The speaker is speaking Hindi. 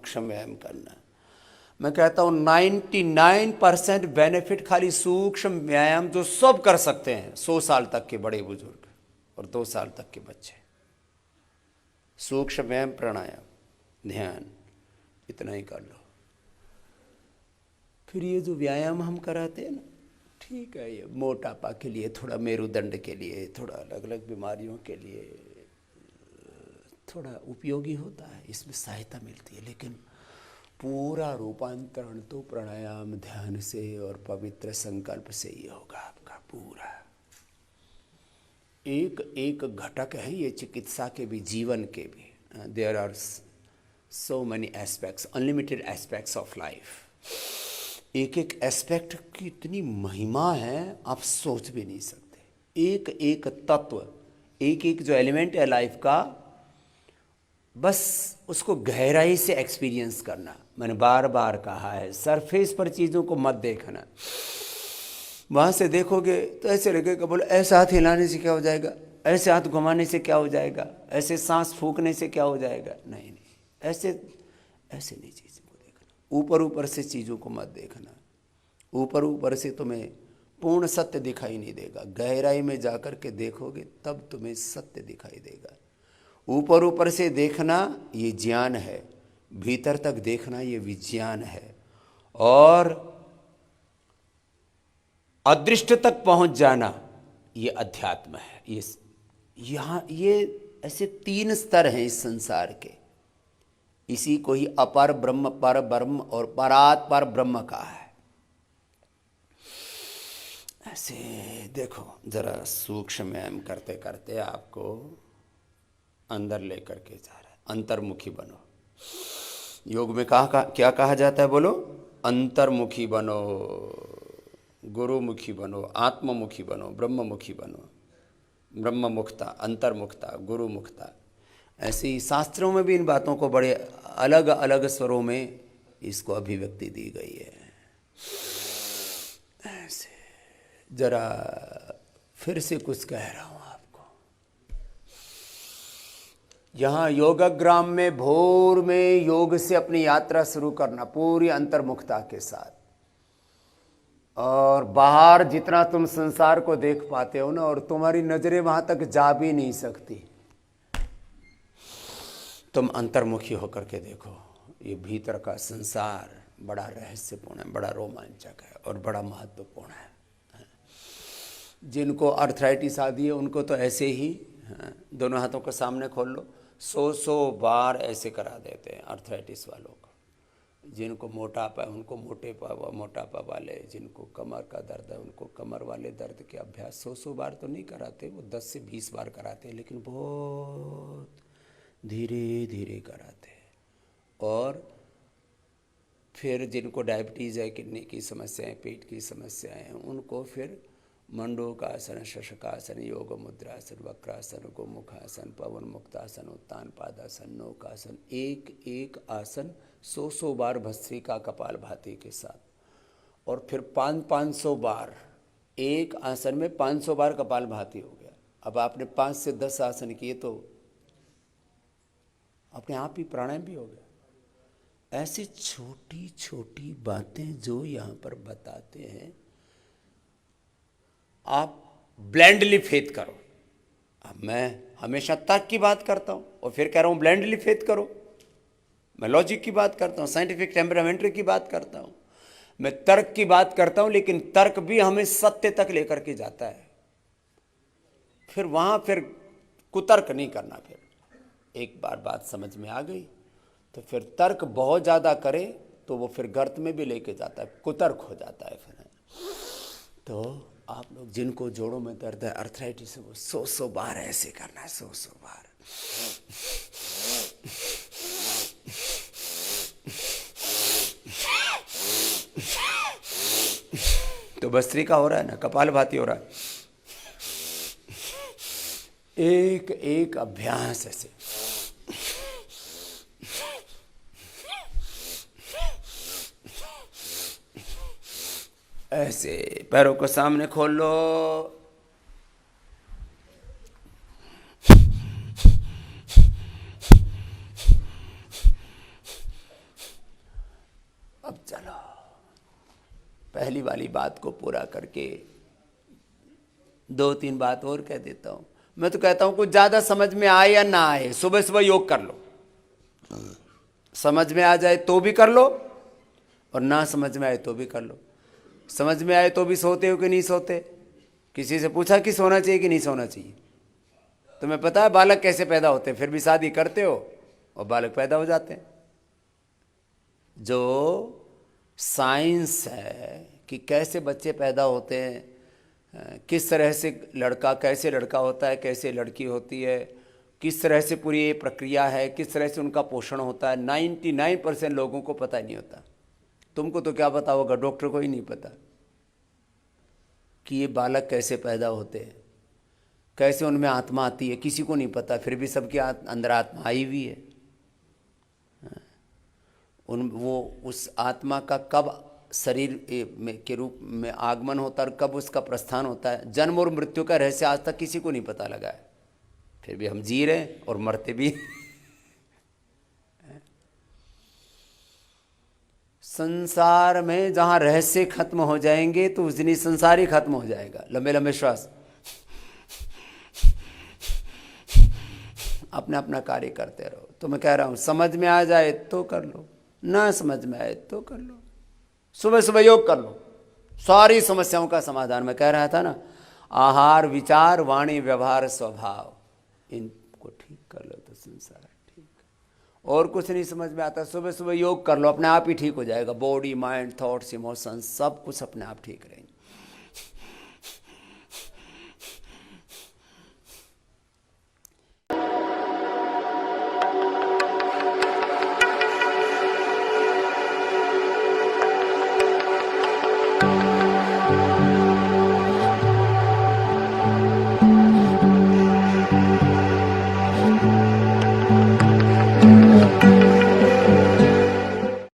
सूक्ष्म व्यायाम करना। मैं कहता हूँ 99% बेनिफिट खाली सूक्ष्म व्यायाम जो सब कर सकते हैं, 100 साल तक के बड़े बुजुर्ग और 2 साल तक के बच्चे। सूक्ष्म व्यायाम, प्राणायाम, ध्यान, इतना ही कर लो। फिर ये जो व्यायाम हम कराते हैं ना, ठीक है, ये मोटापा के लिए, थोड़ा मेरुदंड के लिए, थोड़ा अलग अलग बीमारियों के लिए थोड़ा उपयोगी होता है, इसमें सहायता मिलती है, लेकिन पूरा रूपांतरण तो प्राणायाम, ध्यान से और पवित्र संकल्प से ही होगा आपका। पूरा एक एक घटक है ये चिकित्सा के भी, जीवन के भी। There are so many aspects, unlimited aspects of life. एक एक एस्पेक्ट की इतनी महिमा है, आप सोच भी नहीं सकते। एक एक तत्व, एक एक जो एलिमेंट है लाइफ का, बस उसको गहराई से एक्सपीरियंस करना। मैंने बार बार कहा है, सरफेस पर चीज़ों को मत देखना। वहाँ से देखोगे तो ऐसे लगेगा, बोलो ऐसे हाथ हिलाने से क्या हो जाएगा, ऐसे हाथ घुमाने से क्या हो जाएगा, ऐसे सांस फूंकने से क्या हो जाएगा। नहीं नहीं, ऐसे ऐसे नहीं चीज़ों को देखना। ऊपर ऊपर से चीज़ों को मत देखना। ऊपर ऊपर से तुम्हें पूर्ण सत्य दिखाई नहीं देगा। गहराई में जाकर के देखोगे तब तुम्हें सत्य दिखाई देगा। ऊपर ऊपर से देखना ये ज्ञान है, भीतर तक देखना ये विज्ञान है, और अदृष्ट तक पहुंच जाना ये अध्यात्म है। ये यहाँ ये ऐसे 3 स्तर हैं इस संसार के। इसी को ही अपर ब्रह्म, पर ब्रह्म और परात पर ब्रह्म कहा है। ऐसे देखो, जरा सूक्ष्म व्यायाम करते करते आपको अंदर लेकर के जा रहा है। अंतर्मुखी बनो। योग में क्या कहा जाता है, बोलो? अंतर्मुखी बनो, गुरुमुखी बनो, आत्ममुखी बनो, ब्रह्ममुखी बनो। ब्रह्ममुखता, अंतर्मुखता, गुरुमुखता। ऐसे ही शास्त्रों में भी इन बातों को बड़े अलग अलग स्वरों में इसको अभिव्यक्ति दी गई है। ऐसे जरा फिर से कुछ कह रहा हूँ आपको। यहाँ योगग्राम में भोर में योग से अपनी यात्रा शुरू करना पूरी अंतर्मुखता के साथ। और बाहर जितना तुम संसार को देख पाते हो ना, और तुम्हारी नजरें वहां तक जा भी नहीं सकती, तुम अंतर्मुखी होकर के देखो। ये भीतर का संसार बड़ा रहस्यपूर्ण है, बड़ा रोमांचक है और बड़ा महत्वपूर्ण है। जिनको अर्थराइटिस आदि है उनको तो ऐसे ही दोनों हाथों के सामने खोल लो, 100 बार ऐसे करा देते हैं अर्थराइटिस वालों को। जिनको मोटापा है उनको मोटापा वाले, जिनको कमर का दर्द है उनको कमर वाले दर्द के अभ्यास 100 बार तो नहीं कराते, वो 10 से 20 बार कराते हैं, लेकिन बहुत धीरे धीरे कराते हैं। और फिर जिनको डायबिटीज़ है, किडनी की समस्याएं, पेट की समस्याएं हैं, उनको फिर मंडूकासन, शशकासन, योग मुद्रासन, वक्रासन, गोमुखासन, पवन मुक्तासन, उत्तान पादासन, नौकासन, एक एक आसन 100 बार भस्त्रिका कपालभाति के साथ। और फिर 500 बार, एक आसन में 500 बार कपालभाति हो गया। अब आपने 5 से 10 आसन किए तो अपने आप ही प्राणायाम भी हो गया। ऐसी छोटी छोटी बातें जो यहाँ पर बताते हैं, आप ब्लेंडली फेथ करो। अब मैं हमेशा तर्क की बात करता हूँ और फिर कह रहा हूँ ब्लेंडली फेथ करो। मैं लॉजिक की बात करता हूँ, साइंटिफिक टेम्परामेंट की बात करता हूँ, मैं तर्क की बात करता हूँ, लेकिन तर्क भी हमें सत्य तक लेकर के जाता है। फिर वहाँ फिर कुतर्क नहीं करना। फिर एक बार बात समझ में आ गई तो फिर तर्क बहुत ज़्यादा करे तो वो फिर गर्त में भी लेके जाता है, कुतर्क हो जाता है फिर। तो आप लोग जिनको जोड़ों में दर्द है, अर्थराइटिस है, वो 100 बार ऐसे करना है, 100 बार। तो भस्त्रिका हो रहा है ना, कपालभाति हो रहा है। एक एक अभ्यास ऐसे। ऐसे पैरों को सामने खोल लो, पहली वाली बात को पूरा करके 2-3 बात और कह देता हूँ। मैं तो कहता हूँ कुछ ज़्यादा समझ में आए या ना आए, सुबह सुबह योग कर लो। समझ में आ जाए तो भी कर लो और ना समझ में आए तो भी कर लो। समझ में आए तो भी सोते हो कि नहीं सोते? किसी से पूछा कि सोना चाहिए कि नहीं सोना चाहिए? तुम्हें पता है बालक कैसे पैदा होते हैं, फिर भी शादी करते हो और बालक पैदा हो जाते हैं। जो साइंस है कि कैसे बच्चे पैदा होते हैं, किस तरह से कैसे लड़का होता है, कैसे लड़की होती है, किस तरह से पूरी ये प्रक्रिया है, किस तरह से उनका पोषण होता है, 99% लोगों को पता नहीं होता। तुमको तो क्या पता होगा, डॉक्टर को ही नहीं पता कि ये बालक कैसे पैदा होते हैं, कैसे उनमें आत्मा आती है, किसी को नहीं पता। फिर भी सबके अंदर आत्मा आई हुई है। उस आत्मा का कब शरीर के रूप में आगमन होता है और कब उसका प्रस्थान होता है, जन्म और मृत्यु का रहस्य आज तक किसी को नहीं पता लगा है। फिर भी हम जी रहे हैं और मरते भी। संसार में जहां रहस्य खत्म हो जाएंगे तो उस दिन ही संसार ही खत्म हो जाएगा। लंबे लंबे श्वास, अपना अपना कार्य करते रहो। तो मैं कह रहा हूं समझ में आ जाए तो कर लो, ना समझ में आए तो कर लो। सुबह सुबह योग कर लो, सारी समस्याओं का समाधान। मैं कह रहा था ना, आहार, विचार, वाणी, व्यवहार, स्वभाव, इनको ठीक कर लो तो संसार ठीक। और कुछ नहीं समझ में आता, सुबह सुबह योग कर लो, अपने आप ही ठीक हो जाएगा। बॉडी, माइंड, थॉट्स, इमोशंस सब कुछ अपने आप ठीक रहेंगे।